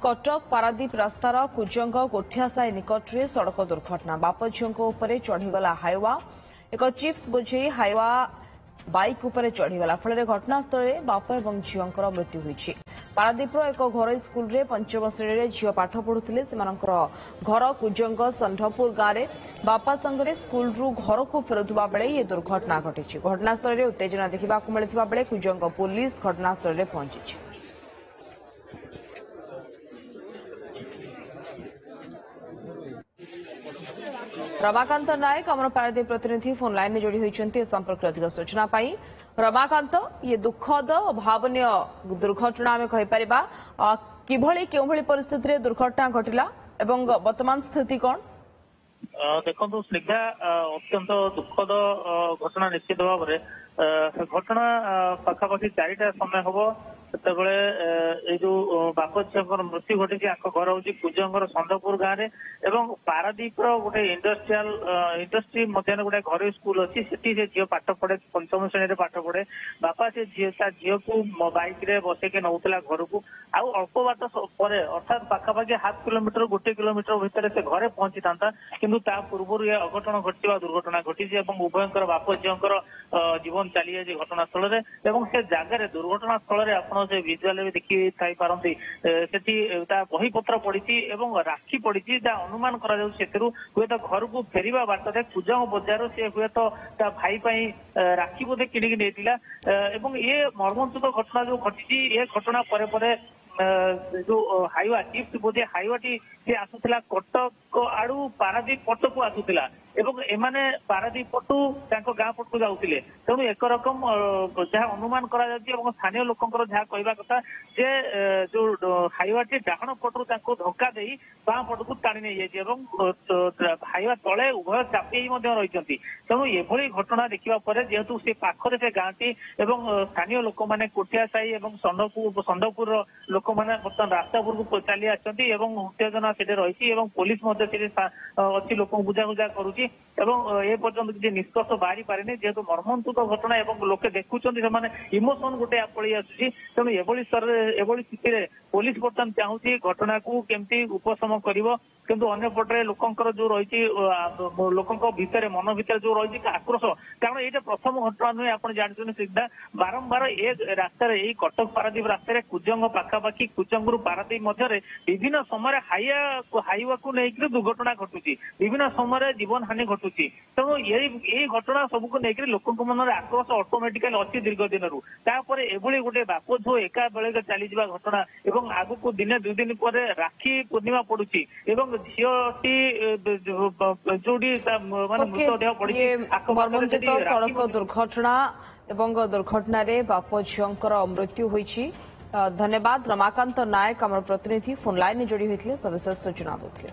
कटक पारादीप रास्तार कुजंग गोठियासाई निकट में सड़क दुर्घटना बाप झीओं उपरे चढ़ीगला हाइवा एक चिप्स बोझे हाइवा बाइक उपरे चढ़ीगला फल घटनास्थल में बाप और झीओं मृत्यु होती। पारादीपर एक घरोई स्कूल रे पंचम श्रेणी में झील पाठ पढ़ुते घर कुजंग षंढपुर गांव में बापा संगे स्कूल घर को फेरुवा बेले यह दुर्घटना घटी। घटनास्थल में उत्तेजना देखा मिलता बेले कुजंग पुलिस घटनास्थल में पहुंची। रमाकांत नायक आम पारादीप प्रतिनिधि फोन लाइन में जोड़ी होती संपर्क अधिक सूचना पाई। रमाकांत ये दुखद भावनीय दुर्घटना आम कहीपर कि परिस्थिति रे दुर्घटना घटला एवं वर्तमान स्थिति कौन देखो स्निग्धा अत्यंत दुखद घटना निश्चित भाव में घटना पाखापाखि 4टा समय हम से जो बाप झील मृत्यु घटी घर हूँ कुजंगर षंढपुर गाँव में पारादीप गोटे इंडस्ट्री मध्य गोटे घर स्कूल अच्छी से झील पाठ पढ़े पंचम श्रेणी पाठ पढ़े बापा से झील को बैक रे बसैक नौला घर को आउ अल्प बाट पर अर्थात पाखापाखि हाफ किलोमीटर 1 किलोमीटर भितर से घरे पहुंची था किंतु ता पूर्व ये अघटन घटी दुर्घटना घटी उभयंकर बाप झील जीवन चली जाए घटनास्थल में से जगह दुर्घटना स्थल में आप विजुआल भी देखी थी पारती बहीपत्र पड़ी राखी पड़ी अनुमान हुए तो घर को फेरवा बाटे कुजंग बजार से हुए तो भाई राखी बोधे किणिकी नहीं ये मर्मन्तुक घटना जो घटी ये घटना पर जो हाइवा चिप्स बोधे हाइवाटी से आसूला कटक आड़ू पारादीप पट को आसूला एमाने पारादीप पटू गाँ पटू जाऊे तेणु एक रकम जहाँ अनुमान करा स्थानीय लोकंर जहाँ कहवा कथा जे जो हाइवाटी डाहण पटू धक्का दे बाँ पट को टाणी नहीं जाए हाइवा तले उभय चापी रही तेणु ये घटना देखा जेहेतु से पाखरे से गाँटी स्थानीय लोक मैंने कोठियासाई और षंढपुर लोक मैंने बर्तमान रास्तापुर को चली आसती उत्तेजना से रही पुलिस अच्छी लोक बुझाबुझा करुच्ची ए पर्यंत किसी निष्कर्ष बाहरी पारे जेहेतु मर्मन्तुक घटना लोके देखुं इमोशन गोटे पलि आसुची तेणु एभली स्थिति पुलिस बर्तमान चाहूँगी घटना को केमती उपशम कर किंतु अन्यपटे लोकंर जो रही लोकों भितर मन भितर जो रही आक्रोश कारण ये प्रथम घटना नुहे आप जानते सीधा बारंबार ए रास्तार कटक पारादीप रास्तार कुजंग पाखापाखि कुजंग पारादीप मध्य विभिन्न समय हाइवा को लेकर दुर्घटना घटुची विभिन्न समय जीवन हानि घटुची तेणु यही घटना सबको लेकर लोक मन आक्रोश ऑटोमेटिकली अच्छी दीर्घ दिन एभली गोटे बाप झो एका बेले चली घटना और आगु को दिने 2 दिन पर राखी पूर्णिमा पड़ुची झीटी जोड़ी मृतदेह पड़ी सड़क दुर्घटना दुर्घटना बाप झीओंकर मृत्यु होईछि। धन्यवाद रमाकांत नायक आम प्रतिनिधि फोन लाइन जोड़ी होते सविशेष सूचना देते।